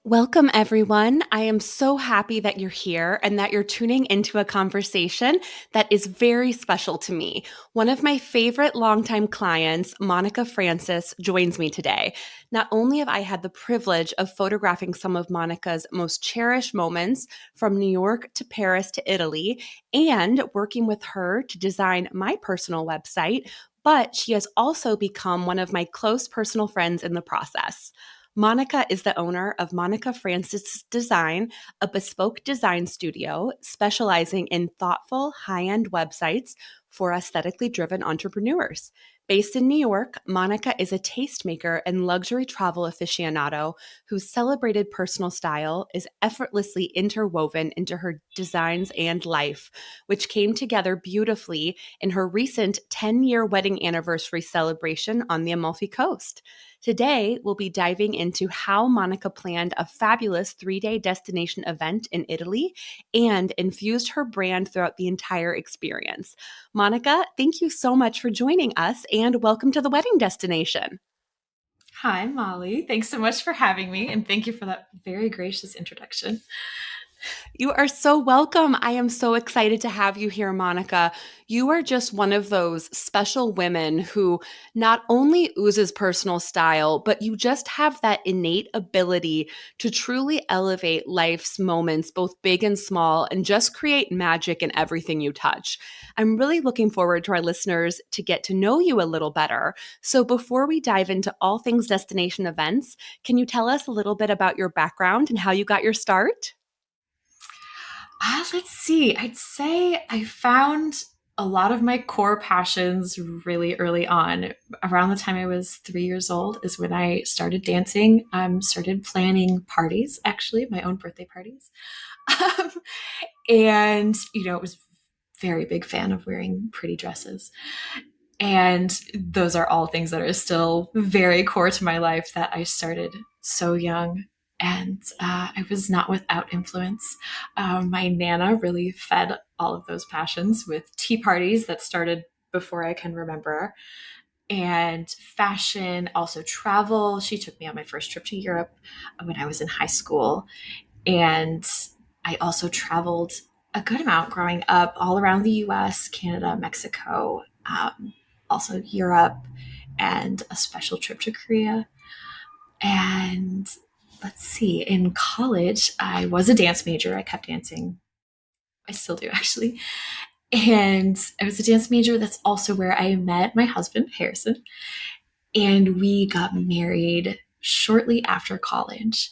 Welcome, everyone. I am so happy that you're here and that you're tuning into a conversation that is very special to me. One of my favorite longtime clients, Monica Francis, joins me today. Not only have I had the privilege of photographing some of Monica's most cherished moments from New York to Paris to Italy and working with her to design my personal website, but she has also become one of my close personal friends in the process. Monica is the owner of Monica Francis Design, a bespoke design studio specializing in thoughtful, high end websites for aesthetically driven entrepreneurs. Based in New York, Monica is a tastemaker and luxury travel aficionado whose celebrated personal style is effortlessly interwoven into her designs and life, which came together beautifully in her recent 10-year wedding anniversary celebration on the Amalfi Coast. Today, we'll be diving into how Monica planned a fabulous 3-day destination event in Italy and infused her brand throughout the entire experience. Monica, thank you so much for joining us and welcome to the wedding destination. Hi, Molly. Thanks so much for having me, and thank you for that very gracious introduction. You are so welcome. I am so excited to have you here, Monica. You are just one of those special women who not only oozes personal style, but you just have that innate ability to truly elevate life's moments, both big and small, and just create magic in everything you touch. I'm really looking forward to our listeners to get to know you a little better. So before we dive into all things destination events, can you tell us a little bit about your background and how you got your start? Let's see. I'd say I found a lot of my core passions really early on. Around the time I was 3 years old is when I started dancing. Started planning parties, actually, my own birthday parties. Um, and, it was very big fan of wearing pretty dresses. And those are all things that are still very core to my life that I started so young. And I was not without influence. My Nana really fed all of those passions with tea parties that started before I can remember, and fashion, also travel. She took me on my first trip to Europe when I was in high school. And I also traveled a good amount growing up all around the US, Canada, Mexico, also Europe, and a special trip to Korea. And let's see, in college, I was a dance major. I kept dancing. I still do, actually. And I was a dance major. That's also where I met my husband, Harrison. And we got married shortly after college.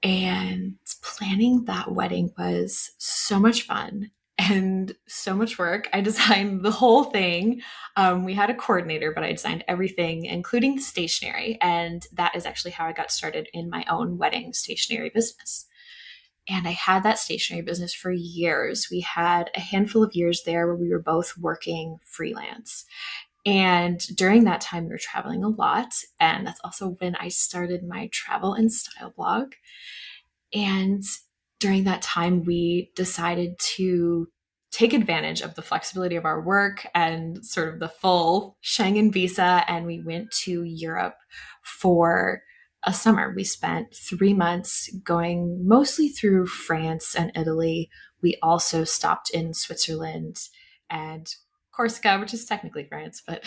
And planning that wedding was so much fun and so much work. I designed the whole thing. We had a coordinator, but I designed everything, including the stationery. And that is actually how I got started in my own wedding stationery business. And I had that stationery business for years. We had a handful of years there where we were both working freelance. And during that time, we were traveling a lot. And that's also when I started my travel and style blog. And during that time, we decided to take advantage of the flexibility of our work and sort of the full Schengen visa. And we went to Europe for a summer. We spent 3 months going mostly through France and Italy. We also stopped in Switzerland and Corsica, which is technically France, but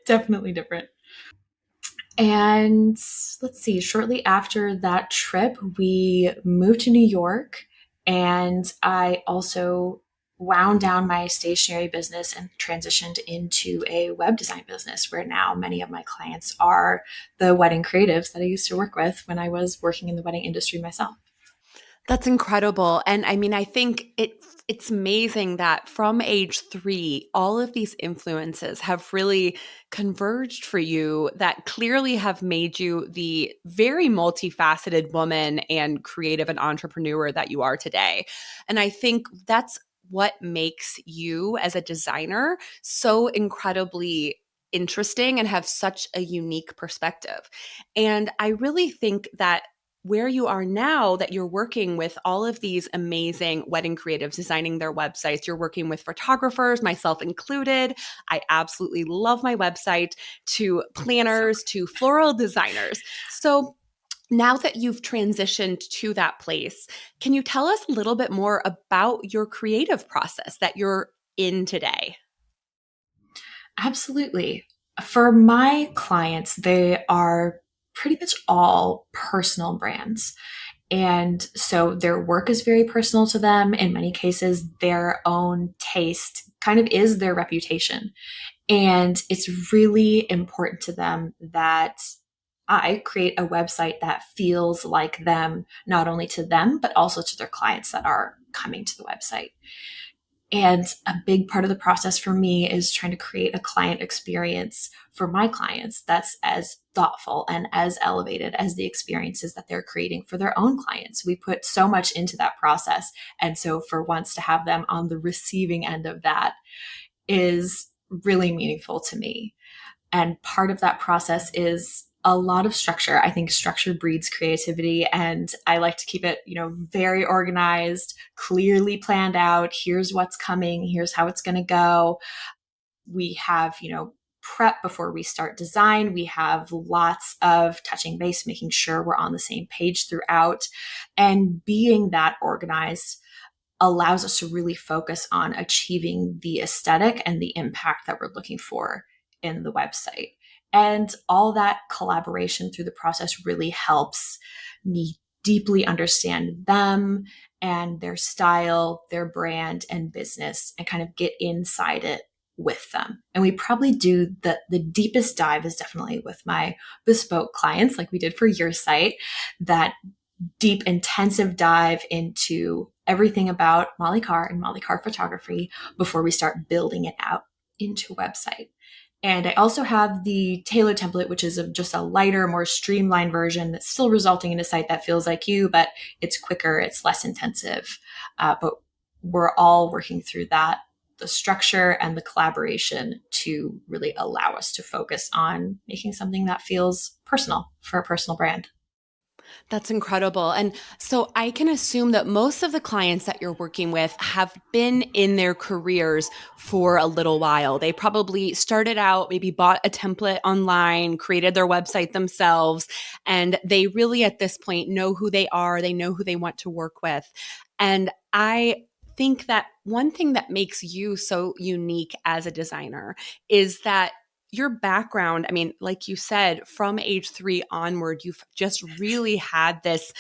definitely different. And let's see, shortly after that trip, we moved to New York. And I also wound down my stationery business and transitioned into a web design business where now many of my clients are the wedding creatives that I used to work with when I was working in the wedding industry myself. That's incredible. And I mean, I think it's amazing that from age 3, all of these influences have really converged for you that clearly have made you the very multifaceted woman and creative and entrepreneur that you are today. And I think that's what makes you as a designer so incredibly interesting and have such a unique perspective. And I really think that where you are now, that you're working with all of these amazing wedding creatives designing their websites. You're working with photographers, myself included. I absolutely love my website, to So planners, to floral designers. So Now that you've transitioned to that place, can you tell us a little bit more about your creative process that you're in today? Absolutely. For my clients, they are pretty much all personal brands. And so their work is very personal to them. In many cases, their own taste kind of is their reputation. And it's really important to them that I create a website that feels like them, not only to them, but also to their clients that are coming to the website. And a big part of the process for me is trying to create a client experience for my clients that's as thoughtful and as elevated as the experiences that they're creating for their own clients. We put so much into that process. And so for once to have them on the receiving end of that is really meaningful to me. And part of that process is a lot of structure. I think structure breeds creativity, and I like to keep it, very organized, clearly planned out. Here's what's coming. Here's how it's going to go. We have, prep before we start design. We have lots of touching base, making sure we're on the same page throughout. And being that organized allows us to really focus on achieving the aesthetic and the impact that we're looking for in the website. And all that collaboration through the process really helps me deeply understand them and their style, their brand and business, and kind of get inside it with them. And we probably do the deepest dive is definitely with my bespoke clients, like we did for your site, that deep, intensive dive into everything about Molly Carr and Molly Carr photography before we start building it out into a website. And I also have the Taylor template, which is just a lighter, more streamlined version that's still resulting in a site that feels like you, but it's quicker, it's less intensive. But we're all working through that, the structure and the collaboration to really allow us to focus on making something that feels personal for a personal brand. That's incredible. And so I can assume that most of the clients that you're working with have been in their careers for a little while. They probably started out, maybe bought a template online, created their website themselves, and they really at this point know who they are, they know who they want to work with. And I think that one thing that makes you so unique as a designer is that your background, I mean, like you said, from age 3 onward, you've just really had this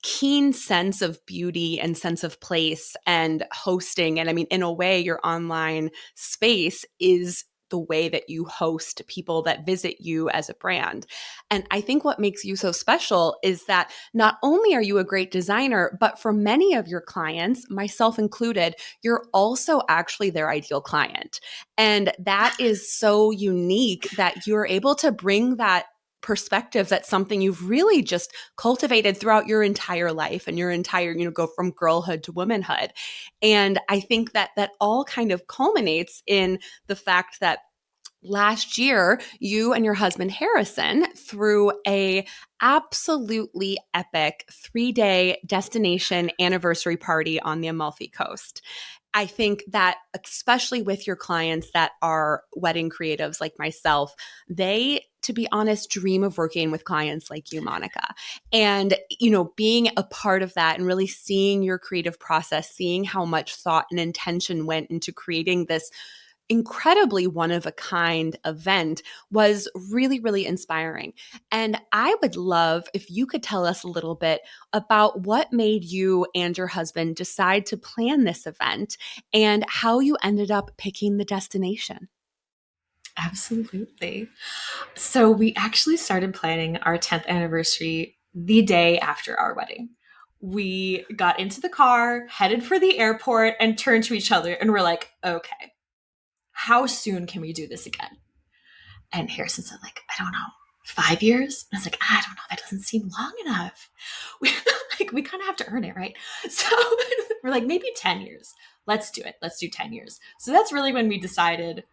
keen sense of beauty and sense of place and hosting. And I mean, in a way, your online space is the way that you host people that visit you as a brand. And I think what makes you so special is that not only are you a great designer, but for many of your clients, myself included, you're also actually their ideal client. And that is so unique that you're able to bring that perspective, that's something you've really just cultivated throughout your entire life and your entire, go from girlhood to womanhood. And I think that that all kind of culminates in the fact that last year you and your husband Harrison threw a absolutely epic 3-day destination anniversary party on the Amalfi Coast. I think that especially with your clients that are wedding creatives like myself, they, to be honest, dream of working with clients like you, Monica. And, being a part of that and really seeing your creative process, seeing how much thought and intention went into creating this incredibly one of a kind event was really, really inspiring. And I would love if you could tell us a little bit about what made you and your husband decide to plan this event and how you ended up picking the destination. Absolutely. So we actually started planning our 10th anniversary the day after our wedding. We got into the car, headed for the airport, and turned to each other and we're like, okay, how soon can we do this again? And Harrison said, like, I don't know, 5 years? And I was like, I don't know, that doesn't seem long enough. We, we kind of have to earn it, right? So we're like, maybe 10 years. Let's do it. Let's do 10 years. So that's really when we decided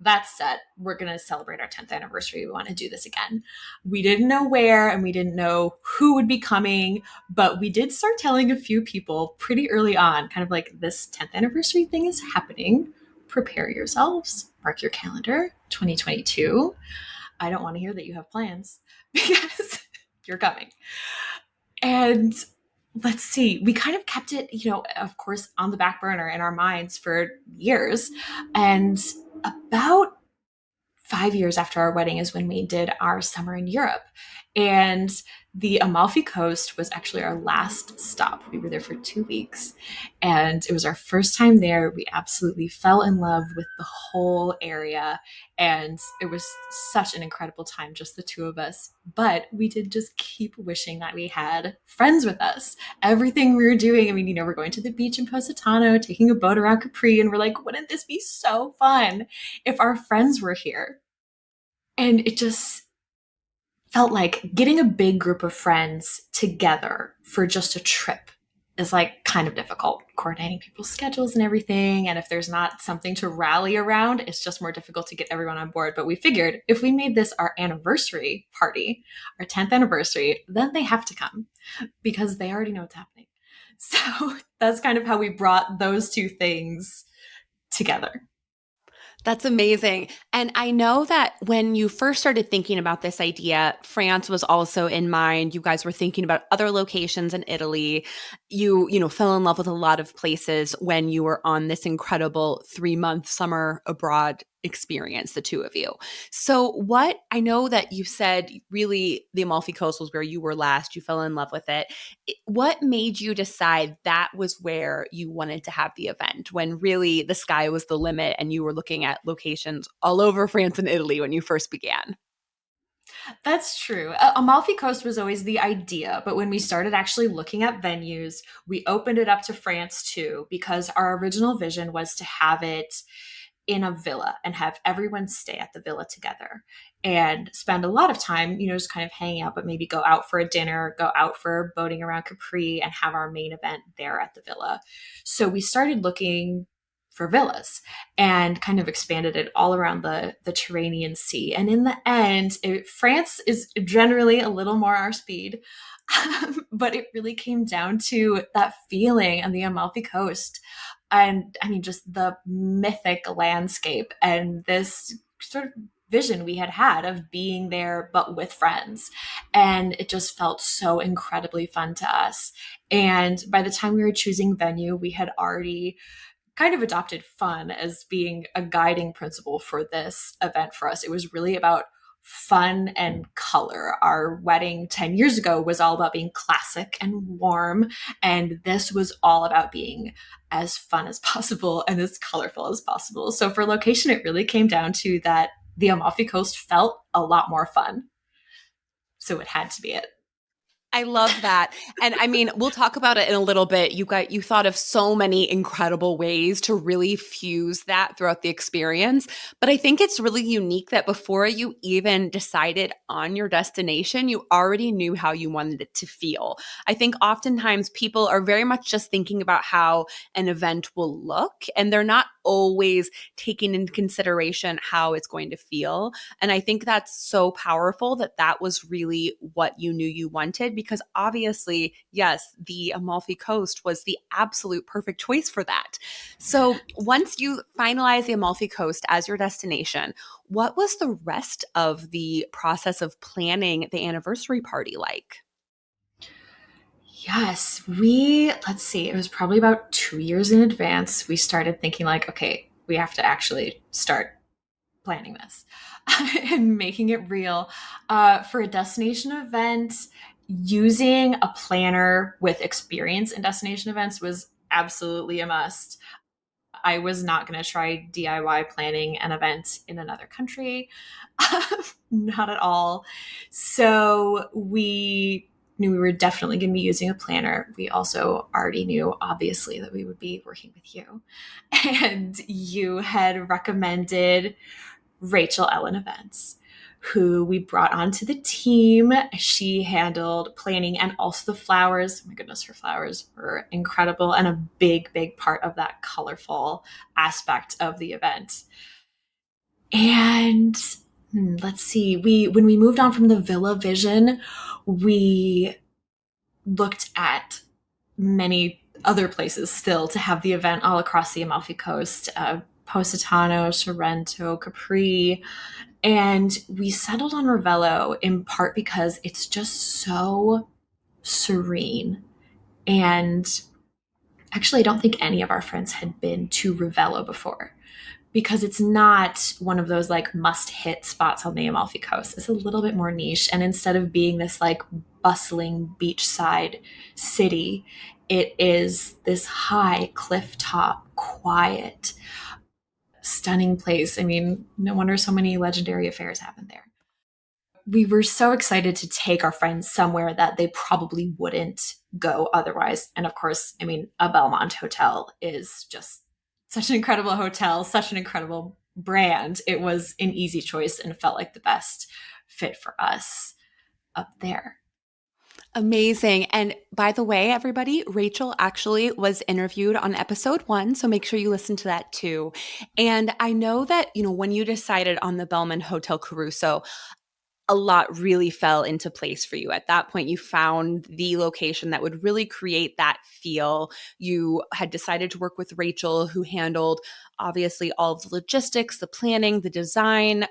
that's set. We're going to celebrate our 10th anniversary. We want to do this again. We didn't know where and we didn't know who would be coming, but we did start telling a few people pretty early on, kind of like, this 10th anniversary thing is happening. Prepare yourselves. Mark your calendar, 2022. I don't want to hear that you have plans because you're coming. And let's see, we kind of kept it, of course, on the back burner in our minds for years. And about 5 years after our wedding is when we did our summer in Europe. And the Amalfi Coast was actually our last stop. We were there for 2 weeks, and it was our first time there. We absolutely fell in love with the whole area, and it was such an incredible time, just the two of us. But we did just keep wishing that we had friends with us. Everything we were doing, I mean, we're going to the beach in Positano, taking a boat around Capri, and we're like, wouldn't this be so fun if our friends were here? And it just felt like getting a big group of friends together for just a trip is like kind of difficult, coordinating people's schedules and everything. And if there's not something to rally around, it's just more difficult to get everyone on board. But we figured if we made this our anniversary party, our 10th anniversary, then they have to come because they already know what's happening. So that's kind of how we brought those two things together. That's amazing. And I know that when you first started thinking about this idea, France was also in mind. You guys were thinking about other locations in Italy. You fell in love with a lot of places when you were on this incredible 3-month summer abroad experience, the two of you. So, what I know that you said really the Amalfi Coast was where you were last, you fell in love with it. What made you decide that was where you wanted to have the event when really the sky was the limit and you were looking at locations all over France and Italy when you first began? That's true. Amalfi Coast was always the idea, but when we started actually looking at venues, we opened it up to France too, because our original vision was to have it in a villa and have everyone stay at the villa together and spend a lot of time, just kind of hanging out, but maybe go out for a dinner, go out for boating around Capri and have our main event there at the villa. So we started looking for villas and kind of expanded it all around the Mediterranean Sea. And in the end, France is generally a little more our speed. But it really came down to that feeling on the Amalfi Coast. And I mean, just the mythic landscape and this sort of vision we had of being there, but with friends. And it just felt so incredibly fun to us. And by the time we were choosing venue, we had already kind of adopted fun as being a guiding principle for this event for us. It was really about fun and color. Our wedding 10 years ago was all about being classic and warm, and this was all about being as fun as possible and as colorful as possible. So for location, it really came down to that the Amalfi Coast felt a lot more fun. So it had to be it. I love that. And I mean, we'll talk about it in a little bit. You thought of so many incredible ways to really fuse that throughout the experience. But I think it's really unique that before you even decided on your destination, you already knew how you wanted it to feel. I think oftentimes people are very much just thinking about how an event will look, and they're not always taking into consideration how it's going to feel. And I think that's so powerful that that was really what you knew you wanted, because obviously, yes, the Amalfi Coast was the absolute perfect choice for that. So once you finalized the Amalfi Coast as your destination, what was the rest of the process of planning the anniversary party like? Yes, let's see, it was probably about 2 years in advance. We started thinking, like, okay, we have to actually start planning this and making it real. For a destination event, using a planner with experience in destination events was absolutely a must. I was not going to try DIY planning an event in another country. Not at all. So we knew we were definitely going to be using a planner. We also already knew, obviously, that we would be working with you. And you had recommended Rachael Ellen Events, who we brought onto the team. She handled planning and also the flowers. Oh my goodness, her flowers were incredible and a big, big part of that colorful aspect of the event. And let's see, when we moved on from the villa vision, we looked at many other places still to have the event all across the Amalfi Coast, Positano, Sorrento, Capri, And we settled on Ravello in part because it's just so serene. And actually, I don't think any of our friends had been to Ravello before because it's not one of those like must hit spots on the Amalfi Coast. It's a little bit more niche. And instead of being this like bustling beachside city, it is this high cliff top, quiet, stunning place. I mean, no wonder so many legendary affairs happen there. We were so excited to take our friends somewhere that they probably wouldn't go otherwise. And of course, I mean, a Belmond hotel is just such an incredible hotel, such an incredible brand. It was an easy choice and felt like the best fit for us up there. Amazing. And by the way, everybody, Rachel actually was interviewed on episode 1, so make sure you listen to that too. And I know that, when you decided on the Belmond Hotel Caruso, a lot really fell into place for you. At that point, you found the location that would really create that feel. You had decided to work with Rachael, who handled obviously all of the logistics, the planning, the design,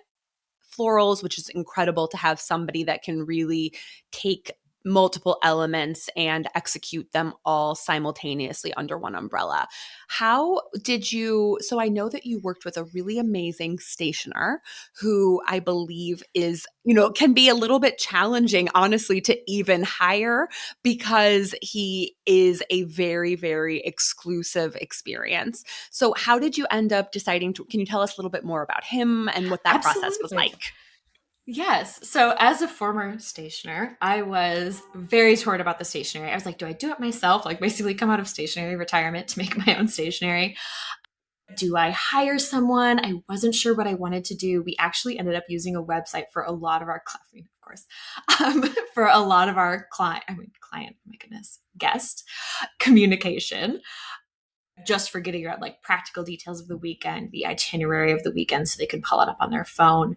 florals, which is incredible to have somebody that can really take multiple elements and execute them all simultaneously under one umbrella. How did you? So I know that you worked with a really amazing stationer who I believe is, can be a little bit challenging, honestly, to even hire because he is a very, very exclusive experience. So how did you end up deciding to? Can you tell us a little bit more about him and what that process was Absolutely. like? Yes. So, as a former stationer, I was very torn about the stationery. I was like, do I do it myself? Like, basically, come out of stationery retirement to make my own stationery. Do I hire someone? I wasn't sure what I wanted to do. We actually ended up using a website for a lot of our, of course, for a lot of our client, oh my goodness, guest communication, just for getting around like practical details of the weekend, the itinerary of the weekend, so they could pull it up on their phone.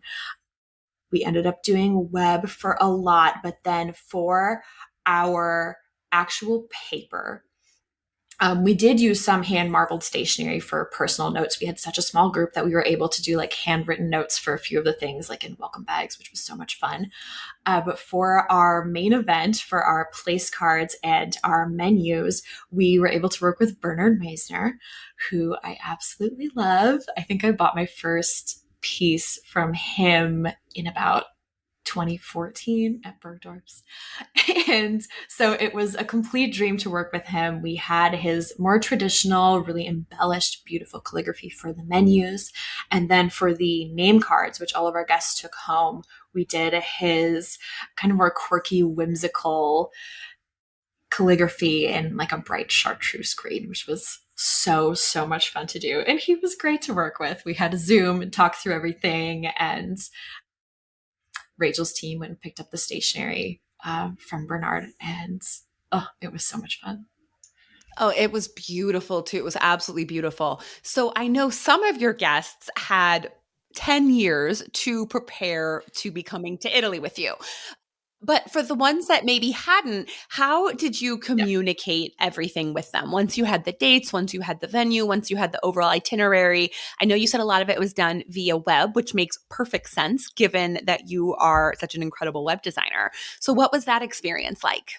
We ended up doing web for a lot, but then for our actual paper, we did use some hand marbled stationery for personal notes. We had such a small group that we were able to do like handwritten notes for a few of the things, like in welcome bags, which was so much fun. But for our main event, for our place cards and our menus, we were able to work with Bernard Meisner, who I absolutely love. I think I bought my first piece from him in about 2014 at Bergdorf's. And so it was a complete dream to work with him. We had his more traditional, really embellished, beautiful calligraphy for the menus. And then for the name cards, which all of our guests took home, we did his kind of more quirky, whimsical calligraphy in like a bright chartreuse green, which was so much fun to do. And he was great to work with. We had a Zoom and talk through everything. And Rachel's team went and picked up the stationery from Bernard, and oh, it was so much fun. Oh, it was beautiful too. It was absolutely beautiful. So I know some of your guests had 10 years to prepare to be coming to Italy with you. But for the ones that maybe hadn't, how did you Yeah. communicate everything with them? Once you had the dates, once you had the venue, once you had the overall itinerary, I know you said a lot of it was done via web, which makes perfect sense given that you are such an incredible web designer. So, what was that experience like?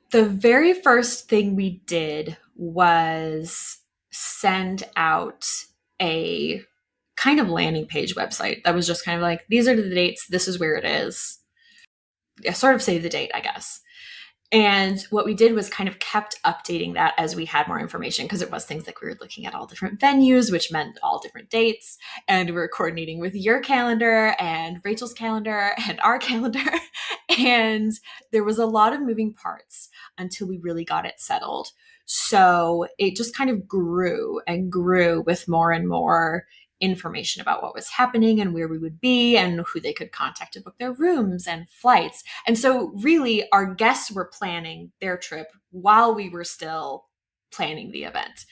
The very first thing we did was send out a kind of landing page website that was just kind of like, these are the dates, this is where it is. Yeah, sort of save the date, I guess. And what we did was kind of kept updating that as we had more information, because it was things like we were looking at all different venues, which meant all different dates. And we were coordinating with your calendar and Rachel's calendar and our calendar. And there was a lot of moving parts until we really got it settled. So it just kind of grew and grew with more and more information about what was happening and where we would be and who they could contact to book their rooms and flights. And so really our guests were planning their trip while we were still planning the event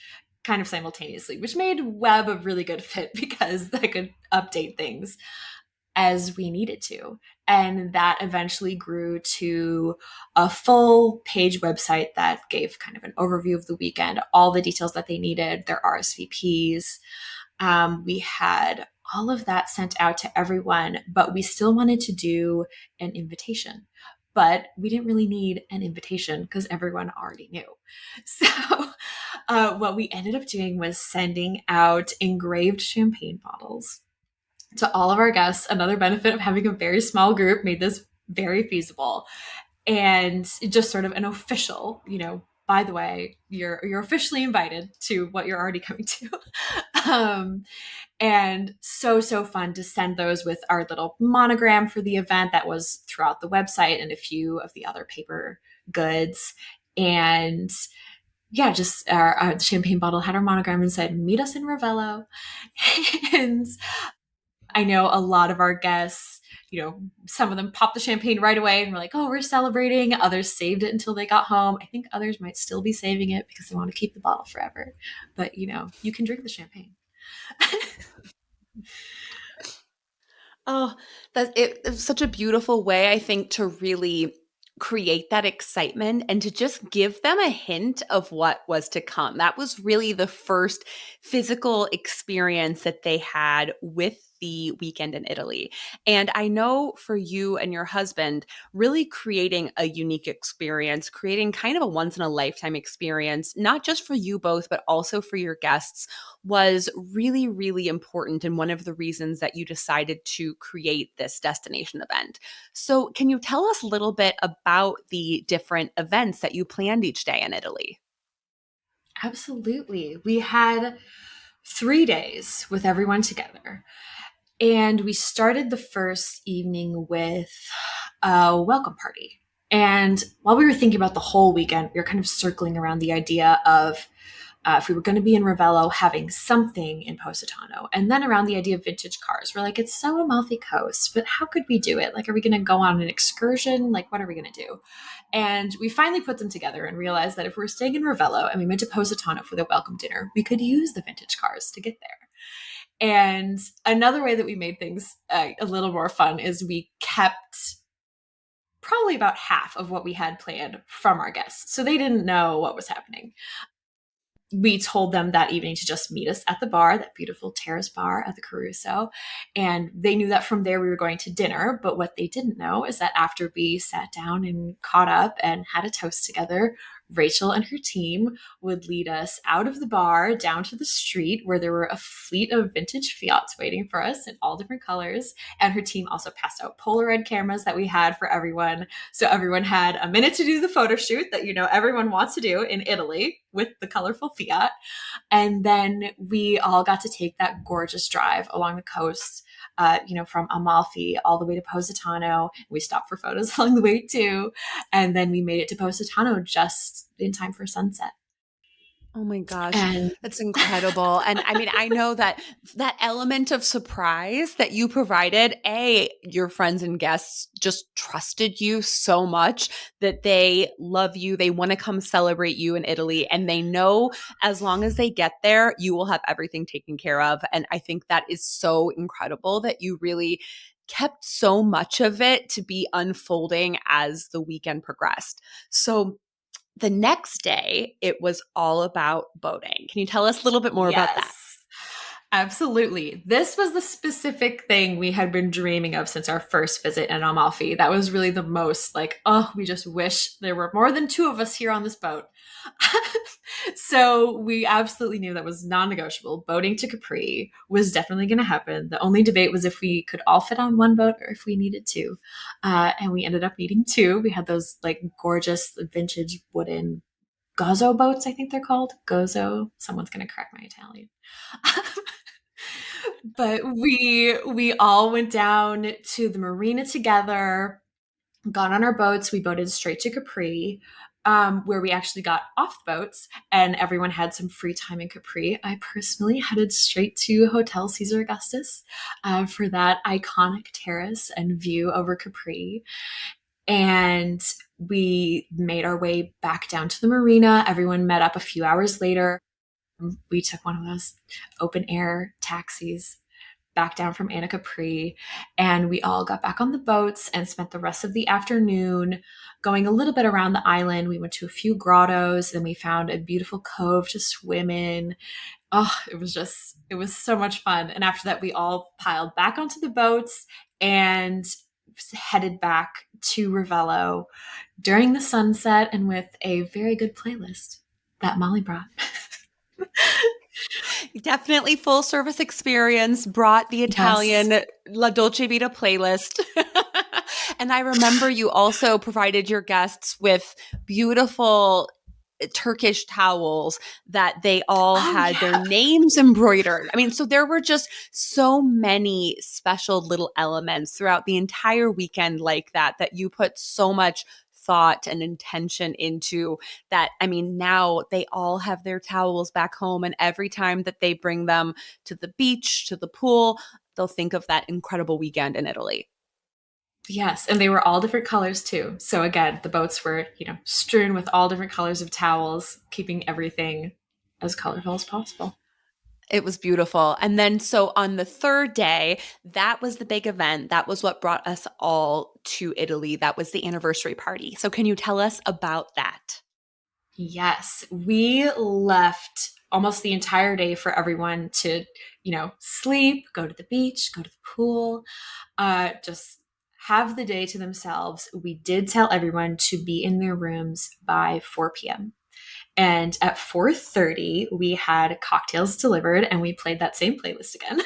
kind of simultaneously, which made web a really good fit because I could update things as we needed to. And that eventually grew to a full page website that gave kind of an overview of the weekend, all the details that they needed, their RSVPs. We had all of that sent out to everyone, but we still wanted to do an invitation. But we didn't really need an invitation because everyone already knew. So, what we ended up doing was sending out engraved champagne bottles to all of our guests. Another benefit of having a very small group made this very feasible. And just sort of an official, by the way, you're officially invited to what you're already coming to. um, and so fun to send those with our little monogram for the event that was throughout the website and a few of the other paper goods. And yeah, just our champagne bottle had our monogram and said, "Meet us in Ravello." And I know a lot of our guests, some of them popped the champagne right away and were like, "Oh, we're celebrating." Others saved it until they got home. I think others might still be saving it because they want to keep the bottle forever. But, you can drink the champagne. Oh, it's such a beautiful way, I think, to really create that excitement and to just give them a hint of what was to come. That was really the first physical experience that they had with the weekend in Italy. And I know for you and your husband, really creating a unique experience, creating kind of a once in a lifetime experience, not just for you both, but also for your guests, was really, really important and one of the reasons that you decided to create this destination event. So, can you tell us a little bit about the different events that you planned each day in Italy? Absolutely. We had 3 days with everyone together. And we started the first evening with a welcome party. And while we were thinking about the whole weekend, we were kind of circling around the idea of if we were going to be in Ravello, having something in Positano. And then around the idea of vintage cars. We're like, it's so Amalfi Coast, but how could we do it? Like, are we going to go on an excursion? Like, what are we going to do? And we finally put them together and realized that if we were staying in Ravello and we went to Positano for the welcome dinner, we could use the vintage cars to get there. And another way that we made things a little more fun is we kept probably about half of what we had planned from our guests. So they didn't know what was happening. We told them that evening to just meet us at the bar, that beautiful terrace bar at the Caruso. And they knew that from there we were going to dinner. But what they didn't know is that after we sat down and caught up and had a toast together, Rachael and her team would lead us out of the bar down to the street where there were a fleet of vintage Fiats waiting for us in all different colors. And her team also passed out Polaroid cameras that we had for everyone. So everyone had a minute to do the photo shoot that, everyone wants to do in Italy with the colorful Fiat. And then we all got to take that gorgeous drive along the coast, from Amalfi all the way to Positano. We stopped for photos along the way too. And then we made it to Positano just in time for sunset. Oh my gosh, And that's incredible. And I mean, I know that that element of surprise that you provided, your friends and guests just trusted you so much that they love you. They want to come celebrate you in Italy. And they know as long as they get there, you will have everything taken care of. And I think that is so incredible that you really kept so much of it to be unfolding as the weekend progressed. So, the next day, it was all about boating. Can you tell us a little bit more about that? yes, absolutely. This was the specific thing we had been dreaming of since our first visit in Amalfi. That was really the most like, oh, we just wish there were more than two of us here on this boat. So we absolutely knew that was non-negotiable. Boating to Capri was definitely going to happen. The only debate was if we could all fit on one boat or if we needed two. And we ended up needing two. We had those like gorgeous vintage wooden Gozo boats, I think they're called. Gozo. Someone's going to correct my Italian. But we all went down to the marina together, got on our boats. We boated straight to Capri, where we actually got off the boats and everyone had some free time in Capri. I personally headed straight to Hotel Caesar Augustus for that iconic terrace and view over Capri. And we made our way back down to the marina. Everyone met up a few hours later. We took one of those open air taxis back down from Anna Capri, and we all got back on the boats and spent the rest of the afternoon going a little bit around the island. We went to a few grottos and we found a beautiful cove to swim in. It was so much fun. And after that, we all piled back onto the boats and headed back to Ravello during the sunset and with a very good playlist that Molly brought. Definitely full service experience, brought the Yes. Italian La Dolce Vita playlist. And I remember you also provided your guests with beautiful Turkish towels that they all Oh, had their yeah. names embroidered. I mean, so there were just so many special little elements throughout the entire weekend like that, that you put so much thought and intention into that. I mean, now they all have their towels back home, and every time that they bring them to the beach, to the pool, they'll think of that incredible weekend in Italy. Yes, and they were all different colors too. So again, the boats were, strewn with all different colors of towels, keeping everything as colorful as possible. It was beautiful. And then, so on the third day, that was the big event. That was what brought us all to Italy. That was the anniversary party. So, can you tell us about that? Yes, we left almost the entire day for everyone to, sleep, go to the beach, go to the pool, just have the day to themselves. We did tell everyone to be in their rooms by 4 p.m. And at 4:30, we had cocktails delivered and we played that same playlist again.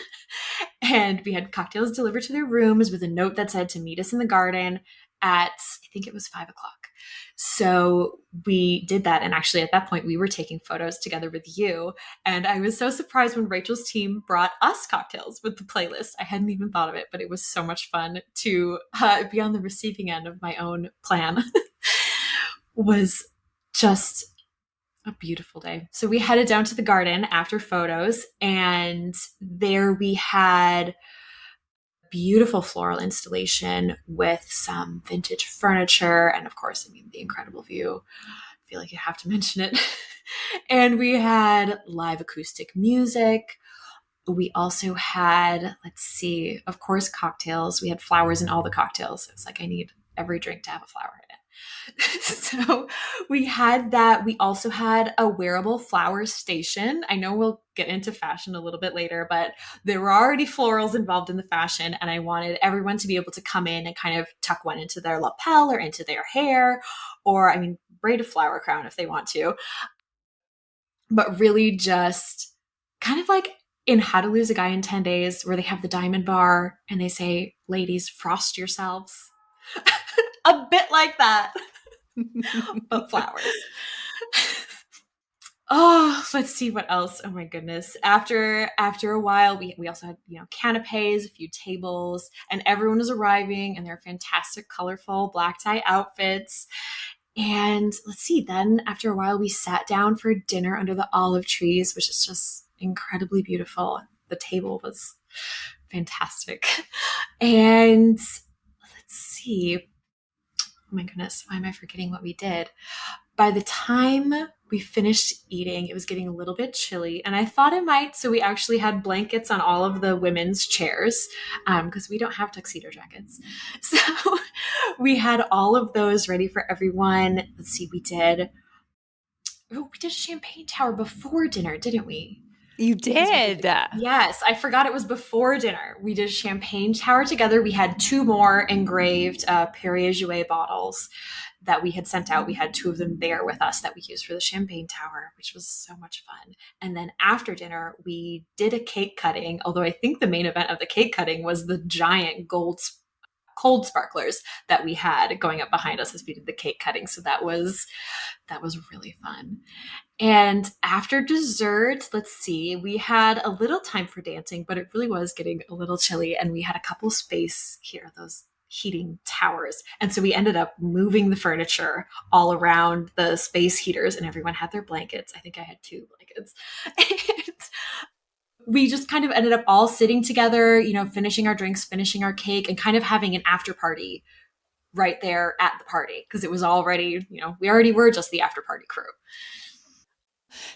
And we had cocktails delivered to their rooms with a note that said to meet us in the garden at, I think it was 5 o'clock. So we did that. And actually, at that point, we were taking photos together with you. And I was so surprised when Rachel's team brought us cocktails with the playlist. I hadn't even thought of it, but it was so much fun to be on the receiving end of my own plan. Was just a beautiful day. So we headed down to the garden after photos, and there we had beautiful floral installation with some vintage furniture and of course, I mean the incredible view. I feel like you have to mention it. And we had live acoustic music. We also had, let's see, of course, cocktails. We had flowers in all the cocktails. It was like I need every drink to have a flower in it. So we had that. We also had a wearable flower station. I know we'll get into fashion a little bit later, but there were already florals involved in the fashion, and I wanted everyone to be able to come in and kind of tuck one into their lapel or into their hair, or I mean, braid a flower crown if they want to, but really just kind of like in How to Lose a Guy in 10 Days, where they have the diamond bar and they say, ladies, frost yourselves. A bit like that, but flowers. Oh, let's see what else. Oh my goodness. After a while, we also had, canapes, a few tables, and everyone was arriving in their fantastic, colorful black tie outfits. And let's see, then after a while, we sat down for dinner under the olive trees, which is just incredibly beautiful. The table was fantastic. And let's see. Oh my goodness, why am I forgetting what we did? By the time we finished eating, it was getting a little bit chilly, and I thought it might. So we actually had blankets on all of the women's chairs because we don't have tuxedo jackets. So we had all of those ready for everyone. Let's see, we did a champagne tower before dinner, didn't we? You Because we did. did. Yes, I forgot it was before dinner. We did a champagne tower together. We had two more engraved Perrier Jouet bottles that we had sent out. We had two of them there with us that we used for the champagne tower, which was so much fun. And then after dinner, we did a cake cutting, although I think the main event of the cake cutting was the giant cold sparklers that we had going up behind us as we did the cake cutting. So that was really fun. And after dessert, let's see, we had a little time for dancing, but it really was getting a little chilly. And we had a couple space here, those heating towers. And so we ended up moving the furniture all around the space heaters, and everyone had their blankets. I think I had two blankets. And we just kind of ended up all sitting together, finishing our drinks, finishing our cake, and kind of having an after party right there at the party because it was already, we already were just the after party crew.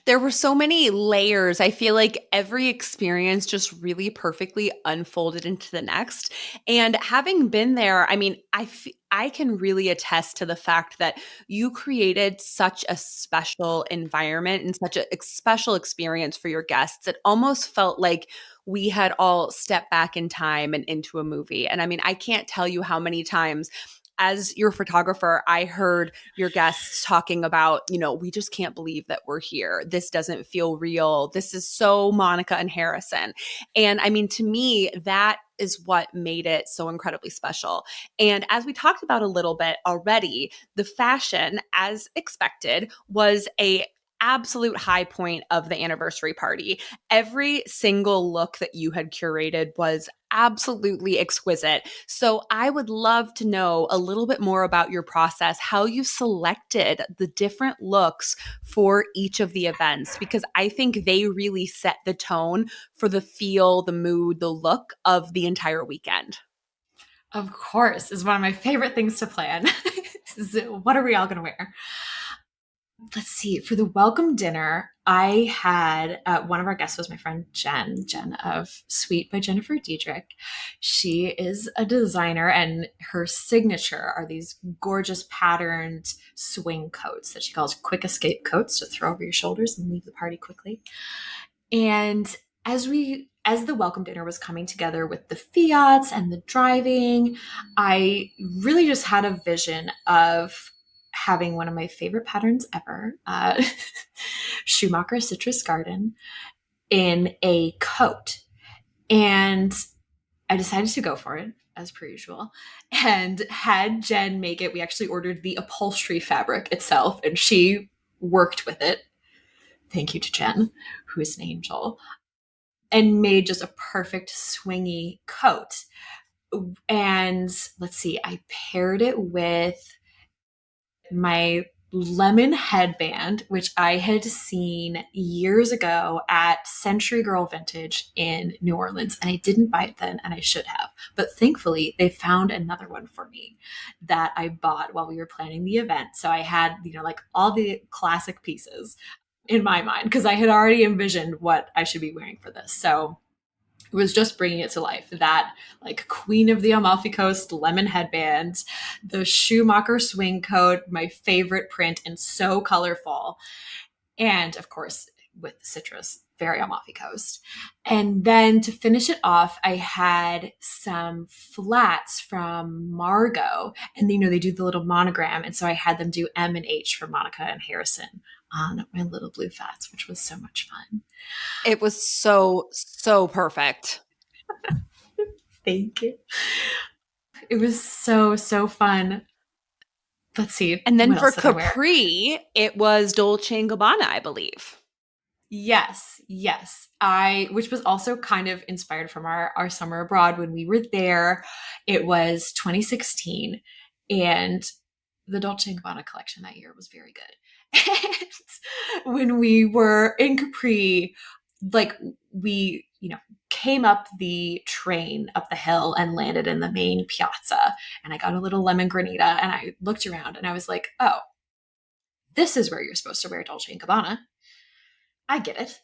There were so many layers. I feel like every experience just really perfectly unfolded into the next. And having been there, I mean, I can really attest to the fact that you created such a special environment and such a special experience for your guests. It almost felt like we had all stepped back in time and into a movie. And I mean, I can't tell you how many times as your photographer, I heard your guests talking about, we just can't believe that we're here. This doesn't feel real. This is so Monica and Harrison. And I mean, to me, that is what made it so incredibly special. And as we talked about a little bit already, the fashion, as expected, was a absolute high point of the anniversary party. Every single look that you had curated was absolutely exquisite. So I would love to know a little bit more about your process, how you selected the different looks for each of the events, because I think they really set the tone for the feel, the mood, the look of the entire weekend. Of course, is one of my favorite things to plan. What are we all going to wear? Let's see. For the welcome dinner, I had one of our guests was my friend Jen of Sweet by Jennifer Diedrich. She is a designer, and her signature are these gorgeous patterned swing coats that she calls quick escape coats to throw over your shoulders and leave the party quickly. And as the welcome dinner was coming together with the fiats and the driving, I really just had a vision of having one of my favorite patterns ever, Schumacher Citrus Garden, in a coat. And I decided to go for it, as per usual, and had Jen make it. We actually ordered the upholstery fabric itself, and she worked with it. Thank you to Jen, who is an angel, and made just a perfect swingy coat. And let's see, I paired it with my lemon headband, which I had seen years ago at Century Girl Vintage in New Orleans. And I didn't buy it then, and I should have. But thankfully, they found another one for me that I bought while we were planning the event. So I had, like all the classic pieces in my mind because I had already envisioned what I should be wearing for this. So it was just bringing it to life. That like Queen of the Amalfi Coast lemon headband, the Schumacher swing coat, my favorite print and so colorful. And of course, with the citrus, very Amalfi Coast. And then to finish it off, I had some flats from Margot. And they do the little monogram. And so I had them do M and H for Monica and Harrison on my little blue flats, which was so much fun. It was so, so perfect. Thank you. It was so, so fun. Let's see, And then what for else did I wear? Capri, it was Dolce and Gabbana, I believe. Yes, yes. Which was also kind of inspired from our summer abroad when we were there. It was 2016, and the Dolce & Gabbana collection that year was very good. And when we were in Capri, like we, came up the train up the hill and landed in the main piazza, and I got a little lemon granita, and I looked around and I was like, oh, this is where you're supposed to wear Dolce & Gabbana. I get it.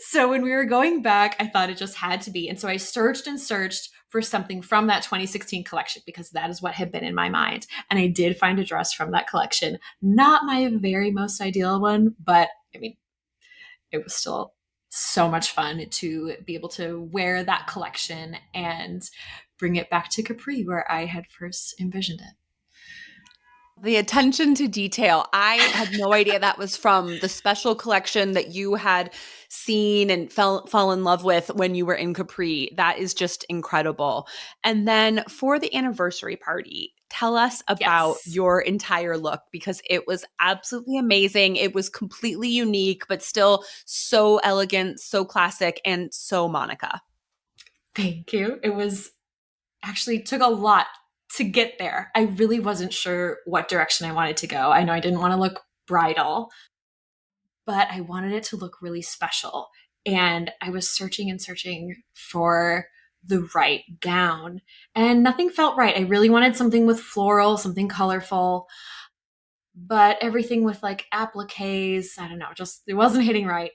So when we were going back, I thought it just had to be. And so I searched and searched for something from that 2016 collection because that is what had been in my mind. And I did find a dress from that collection. Not my very most ideal one, but I mean, it was still so much fun to be able to wear that collection and bring it back to Capri where I had first envisioned it. The attention to detail. I had no idea that was from the special collection that you had seen and fall in love with when you were in Capri. That is just incredible. And then for the anniversary party, tell us about Yes. your entire look because it was absolutely amazing. It was completely unique, but still so elegant, so classic, and so Monica. Thank you. It was actually took a lot to get there. I really wasn't sure what direction I wanted to go. I know I didn't want to look bridal, but I wanted it to look really special. And I was searching and searching for the right gown, and nothing felt right. I really wanted something with floral, something colorful. but everything with like appliques, I don't know, just it wasn't hitting right.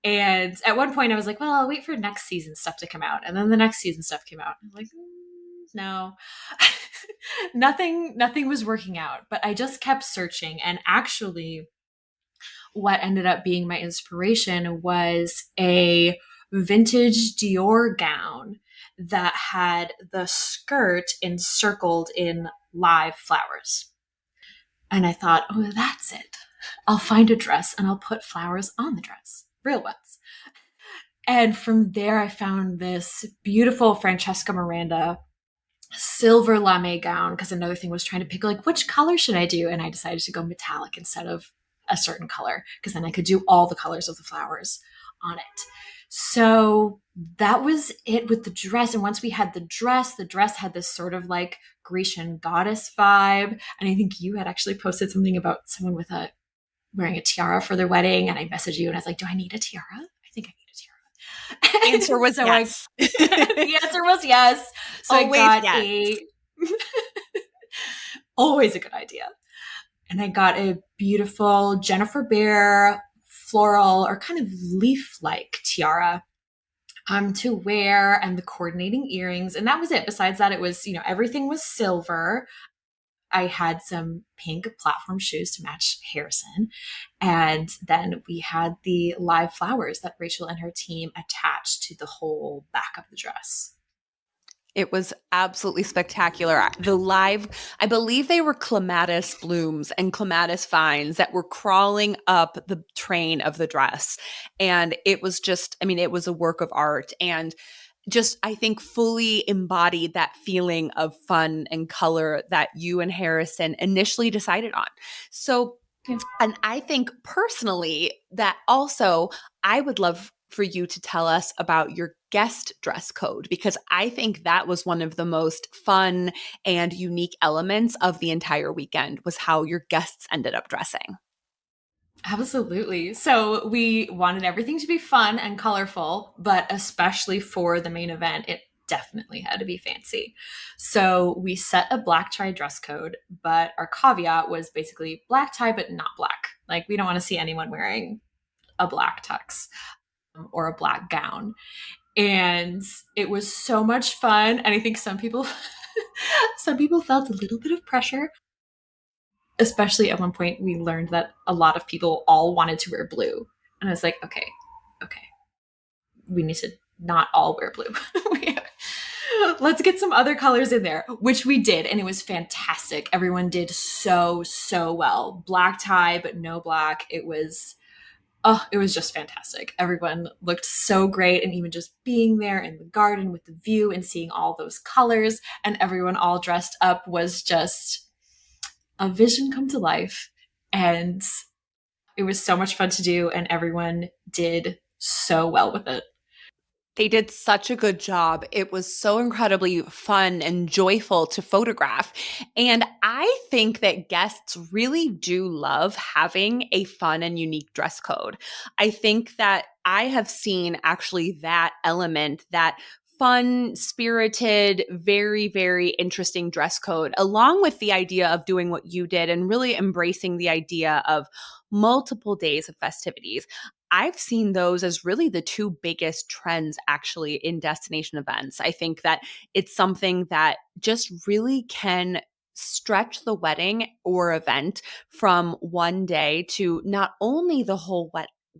And at one point I was like, well, I'll wait for next season stuff to come out. And then the next season stuff came out. I'm like, no. Nothing was working out, but I just kept searching. And actually what ended up being my inspiration was a vintage Dior gown that had the skirt encircled in live flowers. And I thought, oh, that's it. I'll find a dress and I'll put flowers on the dress, real ones. And from there, I found this beautiful Francesca Miranda silver lame gown, because another thing was trying to pick like which color should I do, and I decided to go metallic instead of a certain color, because then I could do all the colors of the flowers on it. So that was it with the dress. And once we had the dress had this sort of like Grecian goddess vibe. And I think you had actually posted something about someone with a wearing a tiara for their wedding, and I messaged you and I was like, do I need a tiara? I think I need a tiara. Answer was So I yes. the answer was yes. So I Always got yes. a always a good idea. And I got a beautiful Jennifer Behr floral or kind of leaf-like tiara to wear, and the coordinating earrings. And that was it. Besides that, it was, everything was silver. I had some pink platform shoes to match Harrison. And then we had the live flowers that Rachael and her team attached to the whole back of the dress. It was absolutely spectacular. I believe they were clematis blooms and clematis vines that were crawling up the train of the dress. And it was just, I mean, it was a work of art and just, I think, fully embodied that feeling of fun and color that you and Harrison initially decided on. So, Yeah. and I think personally that also I would love for you to tell us about your guest dress code, because I think that was one of the most fun and unique elements of the entire weekend was how your guests ended up dressing. Absolutely. So we wanted everything to be fun and colorful, but especially for the main event, it definitely had to be fancy. So we set a black tie dress code, but our caveat was basically black tie, but not black. Like, we don't want to see anyone wearing a black tux or a black gown. And it was so much fun. And I think some people, some people felt a little bit of pressure, especially at one point we learned that a lot of people all wanted to wear blue. And I was like, okay, we need to not all wear blue. Let's get some other colors in there, which we did. And it was fantastic. Everyone did so well. Black tie, but no black. It was just fantastic. Everyone looked so great. And even just being there in the garden with the view and seeing all those colors and everyone all dressed up was just a vision come to life. And it was so much fun to do. And everyone did so well with it. They did such a good job. It was so incredibly fun and joyful to photograph. And I think that guests really do love having a fun and unique dress code. I think that I have seen actually that element, that fun, spirited, very, very interesting dress code, along with the idea of doing what you did and really embracing the idea of multiple days of festivities. I've seen those as really the two biggest trends actually in destination events. I think that it's something that just really can stretch the wedding or event from one day to not only the whole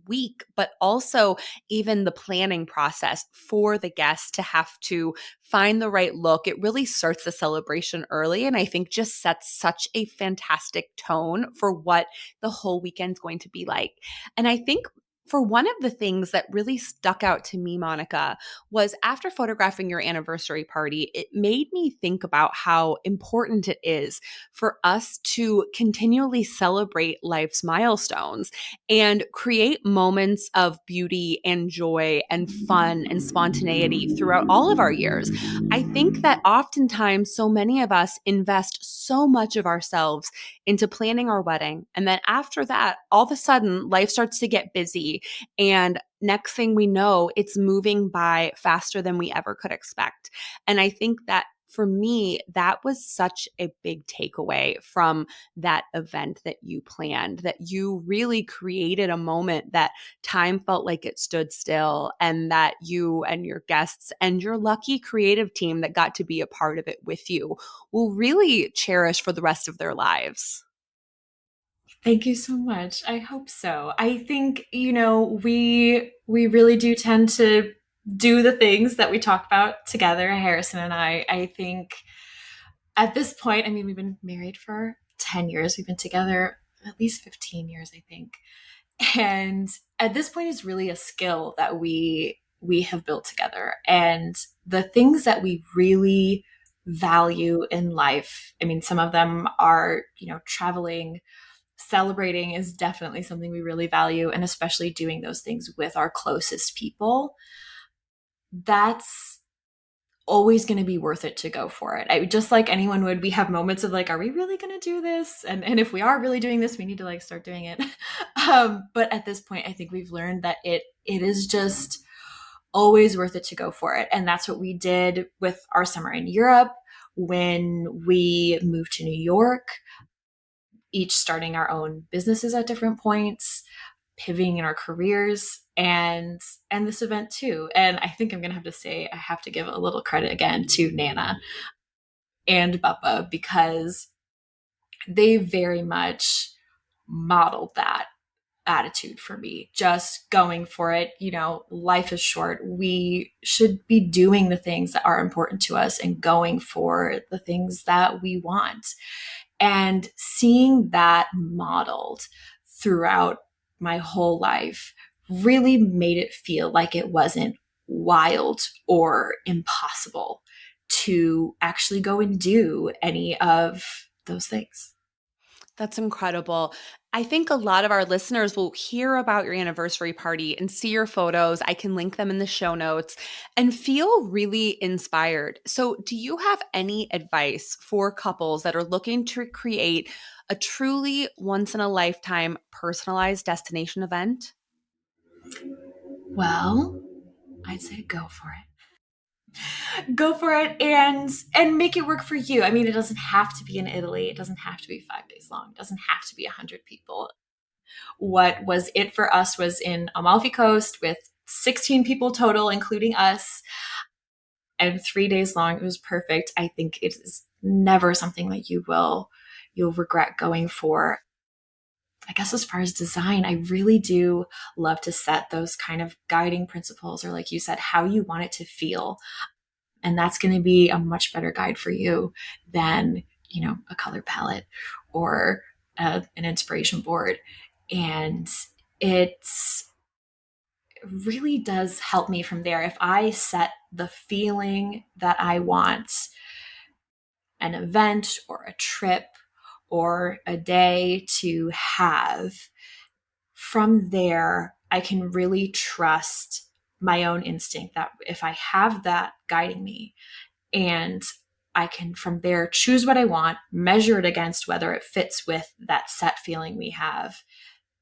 week, but also even the planning process for the guests to have to find the right look. It really starts the celebration early, and I think just sets such a fantastic tone for what the whole weekend's going to be like. And I think for one of the things that really stuck out to me, Monica, was after photographing your anniversary party, it made me think about how important it is for us to continually celebrate life's milestones and create moments of beauty and joy and fun and spontaneity throughout all of our years. I think that oftentimes so many of us invest so much of ourselves into planning our wedding. And then after that, all of a sudden, life starts to get busy. And next thing we know, it's moving by faster than we ever could expect. And I think that for me, that was such a big takeaway from that event that you planned, that you really created a moment that time felt like it stood still, and that you and your guests and your lucky creative team that got to be a part of it with you will really cherish for the rest of their lives. Thank you so much. I hope so. I think, we really do tend to do the things that we talk about together, Harrison and I. I think at this point, I mean, we've been married for 10 years. We've been together at least 15 years, I think. And at this point is really a skill that we have built together. And the things that we really value in life, I mean, some of them are, traveling, celebrating is definitely something we really value, and especially doing those things with our closest people. That's always going to be worth it to go for it. Just like anyone would, we have moments of like, are we really going to do this? And if we are really doing this, we need to like start doing it. But at this point, I think we've learned that it is just always worth it to go for it. And that's what we did with our summer in Europe when we moved to New York, each starting our own businesses at different points, pivoting in our careers, and this event too. And I think I'm gonna have to say I have to give a little credit again to Nana and Bubba, because they very much modeled that attitude for me, just going for it. Life is short. We should be doing the things that are important to us and going for the things that we want. And seeing that modeled throughout my whole life really made it feel like it wasn't wild or impossible to actually go and do any of those things. That's incredible. I think a lot of our listeners will hear about your anniversary party and see your photos. I can link them in the show notes and feel really inspired. So, do you have any advice for couples that are looking to create a truly once in a lifetime personalized destination event? Well, I'd say go for it. Go for it and make it work for you. I mean, it doesn't have to be in Italy. It doesn't have to be 5 days long. It doesn't have to be 100 people. What was it for us was in Amalfi Coast with 16 people total, including us, and 3 days long. It was perfect. I think it is never something that you'll regret going for. I guess as far as design, I really do love to set those kind of guiding principles, or like you said, how you want it to feel. And that's going to be a much better guide for you than, a color palette or an inspiration board. And it's really does help me from there. If I set the feeling that I want, an event or a trip or a day to have, from there, I can really trust my own instinct that if I have that guiding me, and I can from there choose what I want, measure it against whether it fits with that set feeling we have,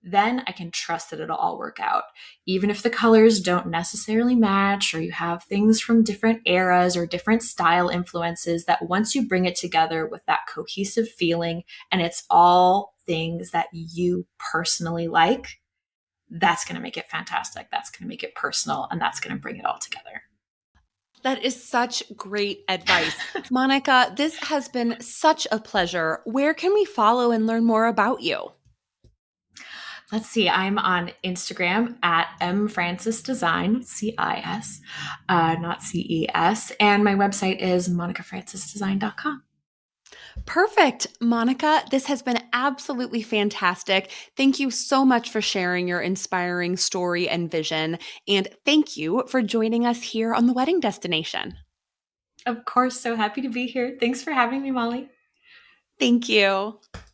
then I can trust that it'll all work out. Even if the colors don't necessarily match, or you have things from different eras or different style influences, that once you bring it together with that cohesive feeling and it's all things that you personally like, that's going to make it fantastic. That's going to make it personal, and that's going to bring it all together. That is such great advice. Monica, this has been such a pleasure. Where can we follow and learn more about you? Let's see. I'm on Instagram at mfrancisdesign, CIS, not CES. And my website is monicafrancisdesign.com. Perfect. Monica, this has been absolutely fantastic. Thank you so much for sharing your inspiring story and vision. And thank you for joining us here on The Wedding Destination. Of course. So happy to be here. Thanks for having me, Molly. Thank you.